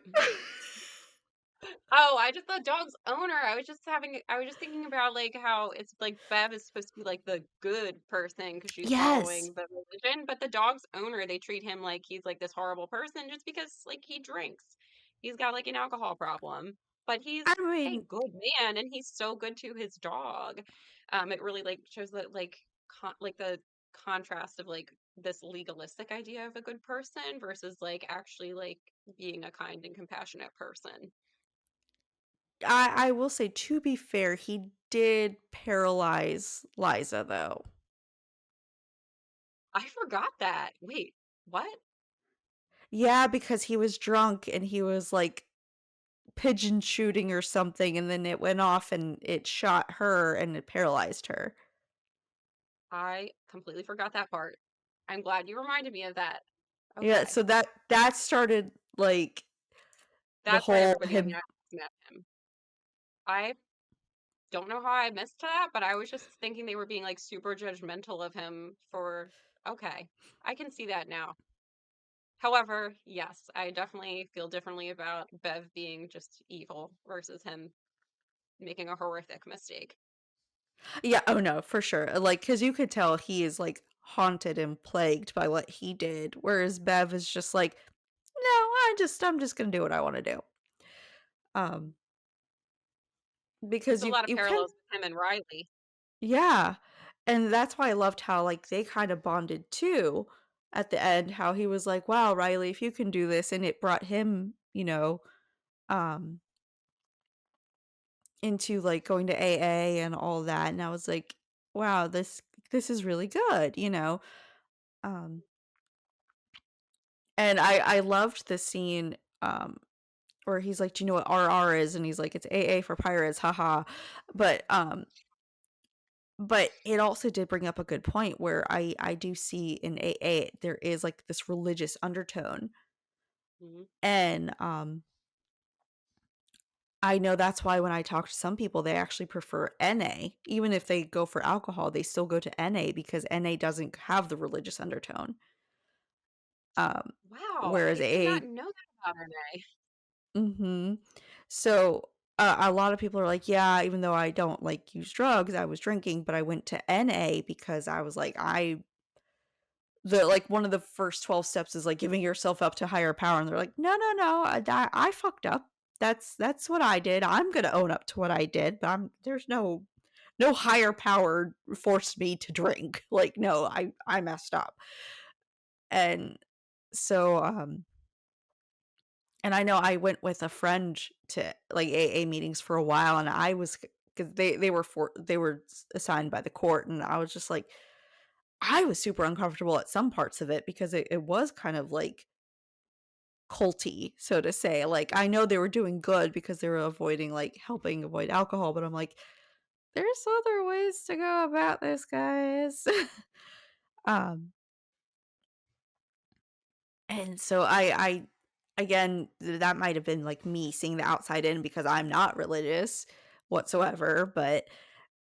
oh, I just the dog's owner. I was just thinking about like how it's like Bev is supposed to be like the good person because she's Yes. following the religion, but the dog's owner, they treat him like he's like this horrible person just because like he drinks. He's got like an alcohol problem, but I he's a mean, good man and he's so good to his dog. It really like shows that like like the contrast of like this legalistic idea of a good person versus like actually like being a kind and compassionate person. I will say, to be fair, he did paralyze Liza, though. I forgot that. Wait, what? Yeah, because he was drunk and he was, like, pigeon shooting or something, and then it went off and it shot her and it paralyzed her. I completely forgot that part. I'm glad you reminded me of that. Yeah, Okay. so that started, like, the That's why whole everybody on the him. island met him. I don't know how I missed that, but I was just thinking they were being like super judgmental of him for okay. I can see that now. However, yes, I definitely feel differently about Bev being just evil versus him making a horrific mistake. Yeah, oh no, for sure. Like, cause you could tell he is like haunted and plagued by what he did, whereas Bev is just like, no, I'm just gonna do what I want to do. Um, There's because a lot of you can, parallels with him and Riley. yeah, and that's why I loved how like they kind of bonded too at the end. How he was like, wow, Riley, if you can do this, and it brought him, um, into like going to AA and all that, and I was like, wow, this is really good, you know. Um, And I loved the scene, where he's like, "Do you know what RR is?" And he's like, "It's AA for pirates, haha." But, but it also did bring up a good point where I do see in AA there is, like, this religious undertone, Mhm. and, I know that's why when I talk to some people, they actually prefer NA. Even if they go for alcohol, they still go to NA because NA doesn't have the religious undertone, um, Wow, whereas I did not AA. know that about Renee. Mhm. So, a lot of people are like, "Yeah, even though I don't, like, use drugs, I was drinking, but I went to NA because I was like, I" like, one of the first 12 steps is, like, giving yourself up to higher power, and they're like, "No, no, no, I fucked up. That's what I did. I'm gonna own up to what I did, but there's no higher power forced me to drink. Like, no, I messed up." And so, and I know I went with a friend to, like, AA meetings for a while, and I was, because they were assigned by the court, and I was just like, I was super uncomfortable at some parts of it because it was kind of, like, culty, so to say. Like, I know they were doing good because they were avoiding, like, helping avoid alcohol, but I'm like, "There's other ways to go about this, guys." Um, and so I again, that might have been, like, me seeing the outside in because I'm not religious whatsoever, but,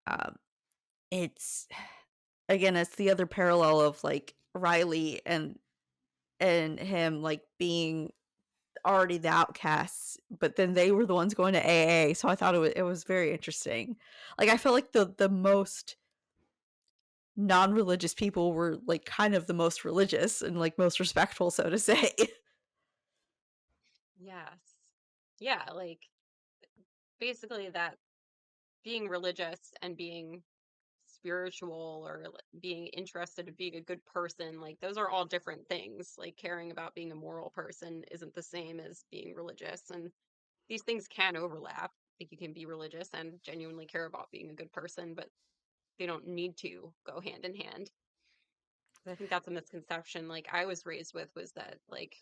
um, it's again, it's the other parallel of, like, Riley and him, like, being already the outcasts, but then they were the ones going to AA, so I thought it was very interesting. Like, I felt like the most non-religious people were, like, kind of the most religious and, like, most respectful, so to say. Yes. Yeah, like, basically that being religious and being spiritual or being interested in being a good person, like those are all different things. Like caring about being a moral person isn't the same as being religious, and these things can overlap. Like you can be religious and genuinely care about being a good person, but they don't need to go hand in hand. I think that's a misconception like I was raised with, was that like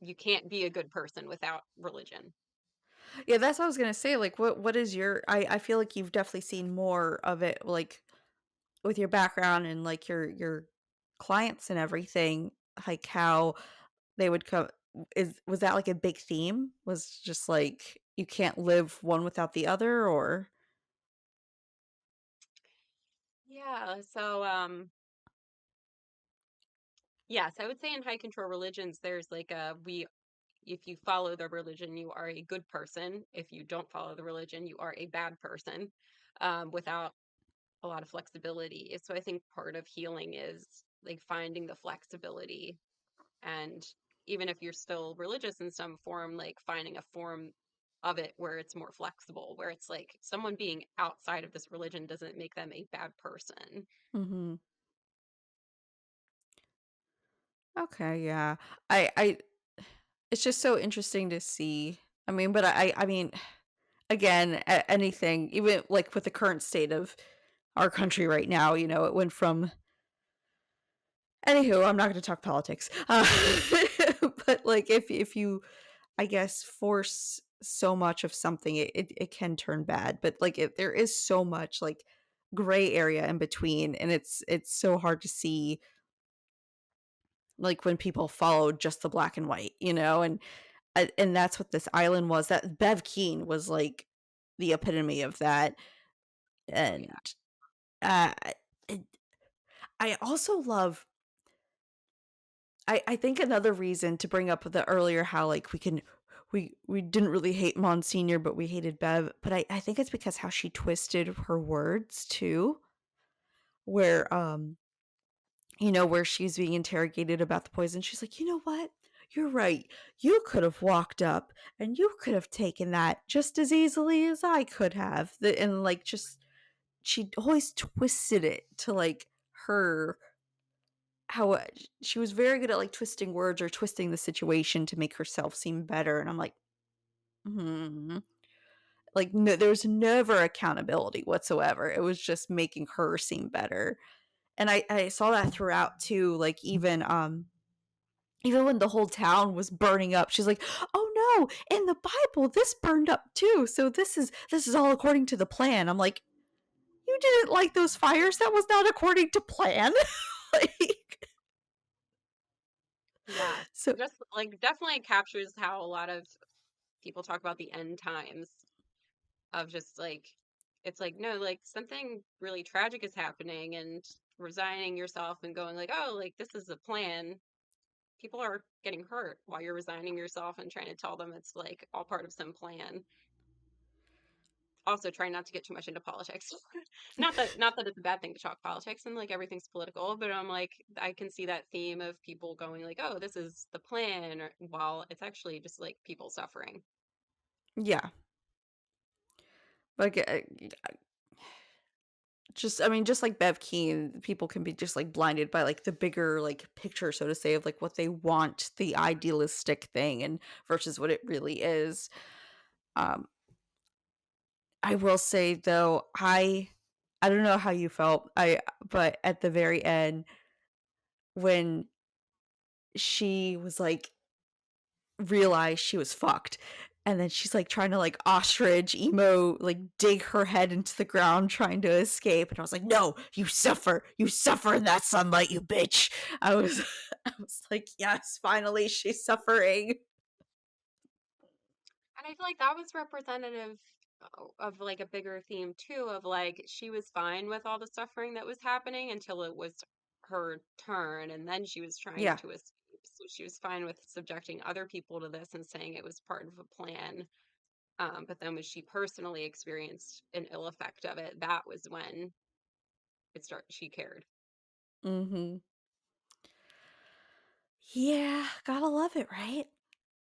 you can't be a good person without religion. Yeah, that's what I was gonna say, like, what is your I feel like you've definitely seen more of it, like, with your background and, like, your clients and everything, like, how they would come is was that, like, a big theme? Was just, like, you can't live one without the other, or. Yeah, yes, I would say in high control religions there's like a we if you follow the religion, you are a good person. If you don't follow the religion, you are a bad person, without a lot of flexibility. So I think part of healing is like finding the flexibility. And even if you're still religious in some form, like finding a form of it where it's more flexible, where it's like someone being outside of this religion doesn't make them a bad person. Mhm. Okay, yeah. I it's just so interesting to see. I mean, but I mean, again, anything, even, like, with the current state of our country right now, it went from. Anywho, I'm not gonna talk politics. But, like, if you, I guess, force so much of something, it can turn bad, but, like, there is so much, like, gray area in between, and it's so hard to see, like, when people follow just the black and white, and that's what this island was. That Bev Keane was, like, the epitome of that, Oh and, yeah. uh, it I also love. I think another reason to bring up the earlier how, like, we didn't really hate Monsignor, but we hated Bev, but I think it's because how she twisted her words too, where, where she's being interrogated about the poison, she's like, "You know what? You're right. You could have walked up and you could have taken that just as easily as I could have." And, like, just she always twisted it to, like, her how, she was very good at, like, twisting words or twisting the situation to make herself seem better, and I'm like, "Hmm." Like, no, there was never accountability whatsoever, it was just making her seem better, and I saw that throughout too, like, even, Even when the whole town was burning up, she's like, "Oh no, in the Bible this burned up too. So this is all according to the plan." I'm like, "You didn't like those fires. That was not according to plan." Like, Yeah. so Just like definitely captures how a lot of people talk about the end times of just like it's like no, like something really tragic is happening and resigning yourself and going like, "Oh, like this is a plan." People are getting hurt while you're resigning yourself and trying to tell them it's like all part of some plan. Also try not to get too much into politics. Not that it's a bad thing to talk politics and like everything's political, but I'm like I can see that theme of people going like, "Oh, this is the plan," or while it's actually just like people suffering. yeah, like just I mean, just like Bev Keane, people can be just like blinded by like the bigger like picture, so to say, of like what they want, the idealistic thing, and versus what it really is. Um, I will say though, I don't know how you felt, but at the very end when she was like realized she was fucked. And then she's like trying to like ostrich emo, like dig her head into the ground trying to escape. And I was like, no, you suffer in that sunlight, you bitch. I was, I was like, yes, finally she's suffering. And I feel like that was representative of like a bigger theme too of like she was fine with all the suffering that was happening until it was her turn and then she was trying Yeah. to escape. So she was fine with subjecting other people to this and saying it was part of a plan. But then when she personally experienced an ill effect of it, that was when she cared. Hmm. Yeah, gotta love it, right?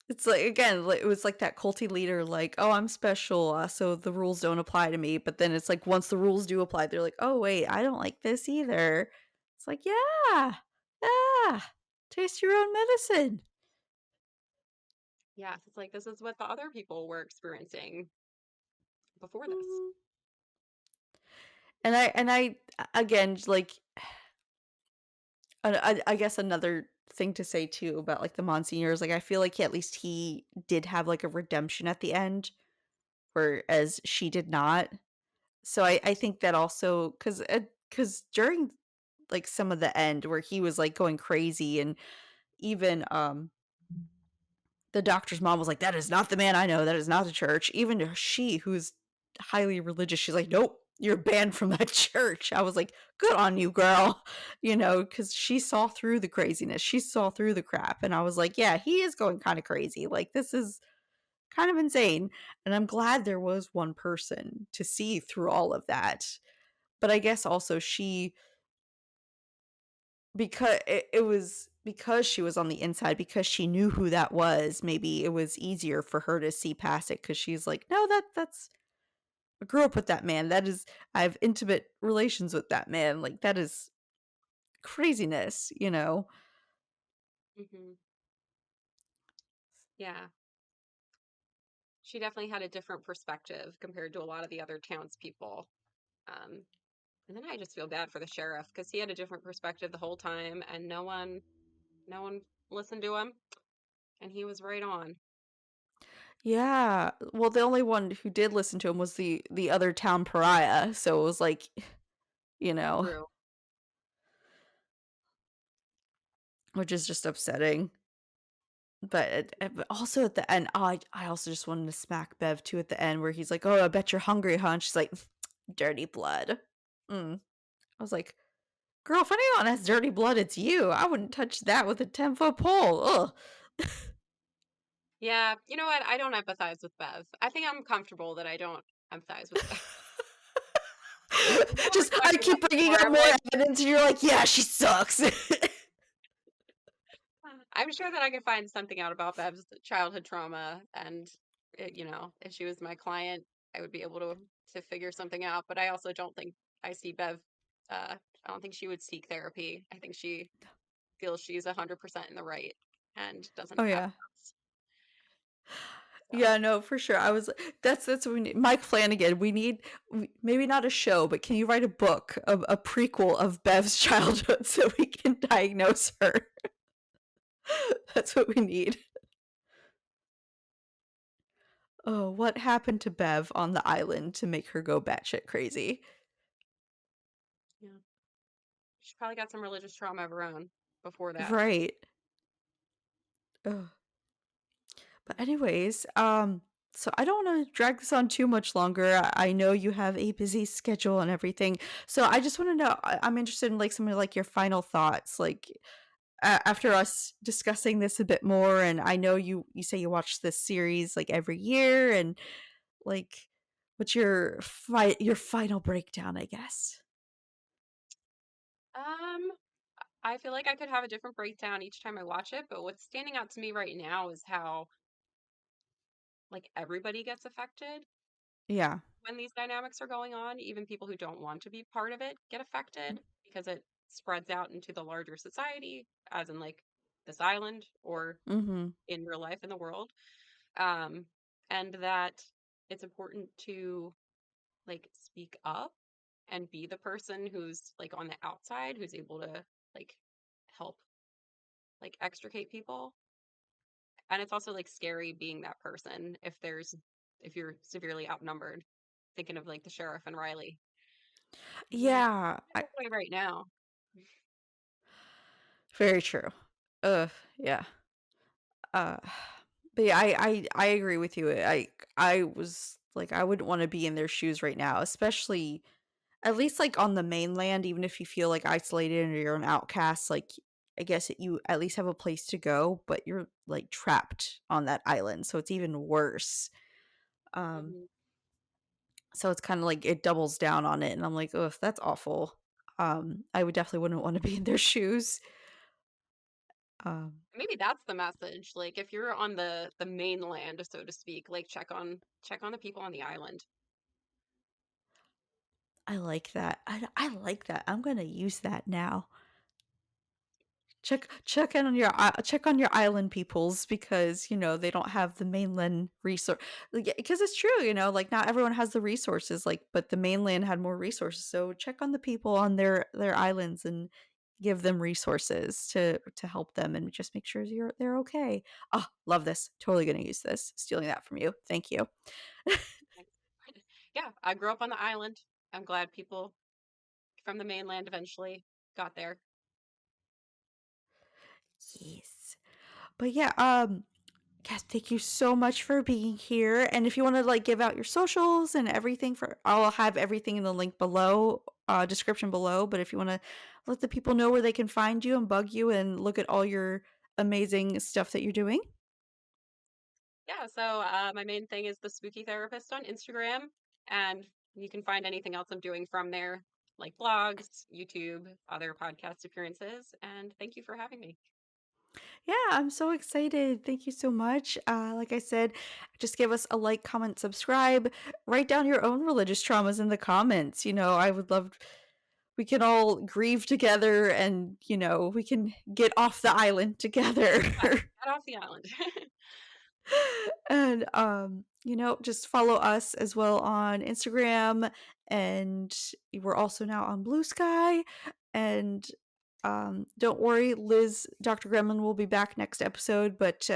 It's like again, like, it was like that culty leader, like, "Oh, I'm special, so the rules don't apply to me." But then it's like once the rules do apply, they're like, "Oh wait, I don't like this either." It's like, yeah, yeah, taste your own medicine. Yes, it's like this is what the other people were experiencing before this. Mhm. And I again, like, I guess another thing to say too about like the Monsignor is like I feel like at least he did have like a redemption at the end, whereas she did not. So I think that also because during like some of the end where he was like going crazy and even the doctor's mom was like, "That is not the man I know. That is not the church." Even she, who's highly religious, she's like, "Nope, you're banned from that church." I was like, "Good on you, girl," because she saw through the craziness. She saw through the crap, and I was like, "Yeah, he is going kind of crazy. Like this is kind of insane." And I'm glad there was one person to see through all of that. But I guess also she because it was because she was on the inside, because she knew who that was, maybe it was easier for her to see past it because she's like, "No, that's I grew up with that man. That is I have intimate relations with that man. Like, that is craziness, you know?" Hmm. Yeah. She definitely had a different perspective compared to a lot of the other townspeople. Um, and then I just feel bad for the sheriff because he had a different perspective the whole time, and no one listened to him, and he was right on. Yeah. Well, the only one who did listen to him was the other town pariah, so it was like, you know, True. which is just upsetting. But also at the end, I also just wanted to smack Bev too at the end where he's like, "Oh, I bet you're hungry, huh?" And she's like, "Dirty blood." Mm. I was like, "Girl, if anyone has dirty blood, it's you. I wouldn't touch that with a 10-foot pole." Ugh. Yeah, you know what? I don't empathize with Bev. I think I'm comfortable that I don't empathize with Bev. The more Just I reflecting on keep it, the bringing more up I'm more like, evidence, and you're like, "Yeah, she sucks." I'm sure that I could find something out about Bev's childhood trauma, and if she was my client, I would be able to figure something out. But I also don't think I see Bev. I don't think she would seek therapy. I think she feels she's 100% in the right and doesn't Oh have yeah. us. So Yeah, no, for sure. I was that's what we need. Mike Flanagan, we need maybe not a show, but can you write a book, a prequel of Bev's childhood so we can diagnose her? That's what we need. Oh, what happened to Bev on the island to make her go batshit crazy? Yeah. She probably got some religious trauma of her own before that. Right. Ugh. But anyways, so I don't want to drag this on too much longer. I know you have a busy schedule and everything. So I just want to know, I'm interested in like some of like your final thoughts, like after us discussing this a bit more. And I know you say you watch this series like every year, and like what's your final breakdown, I guess. Um, I feel like I could have a different breakdown each time I watch it, but what's standing out to me right now is how like everybody gets affected Yeah. when these dynamics are going on. Even people who don't want to be part of it get affected because it spreads out into the larger society, as in like this island or Mm-hmm. in real life in the world. Um, and that it's important to like speak up and be the person who's like on the outside who's able to like help like extricate people. And it's also like scary being that person if you're severely outnumbered. Thinking of like the sheriff and Riley. They're Yeah. that way right now. Very true. Yeah. Uh, but yeah, I agree with you. I was like I wouldn't want to be in their shoes right now, especially at least like on the mainland. Even if you feel like isolated or you're an outcast, like I guess you at least have a place to go, but you're like trapped on that island, so it's even worse. Um, Mhm. so it's kind of like it doubles down on it, and I'm like, oh, that's awful. I would definitely wouldn't want to be in their shoes. Um, Maybe that's the message. Like if you're on the mainland, so to speak, like check on the people on the island. I like that. I like that. I'm gonna use that now. Check on your island peoples because, they don't have the mainland resource because it's true, like, not everyone has the resources, like, but the mainland had more resources, so check on the people on their islands and give them resources to help them and just make sure they're okay. Oh, love this. Totally gonna use this. Stealing that from you. Thank you. Thanks. Yeah, I grew up on the island. I'm glad people from the mainland eventually got there. Yes. But yeah, yes, thank you so much for being here. And if you want to like give out your socials and everything I'll have everything in the link below, description below. But if you want to let the people know where they can find you and bug you and look at all your amazing stuff that you're doing. Yeah, so my main thing is the Spooky Therapist on Instagram, and you can find anything else I'm doing from there, like blogs, YouTube, other podcast appearances. And thank you for having me. Yeah, I'm so excited. Thank you so much. Like I said, just give us a like, comment, subscribe. Write down your own religious traumas in the comments. I would love we can all grieve together and, we can get off the island together. Yeah, get off the island. And just follow us as well on Instagram, and we're also now on Blue Sky. And don't worry, Dr. Gremlin will be back next episode, but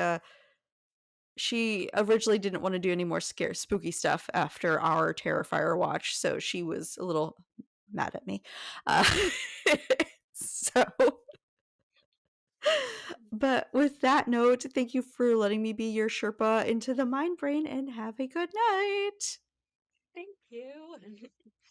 she originally didn't want to do any more spooky stuff after our Terrifier watch, so she was a little mad at me. uh, so but with that note, thank you for letting me be your Sherpa into the mind brain, and have a good night. Thank you.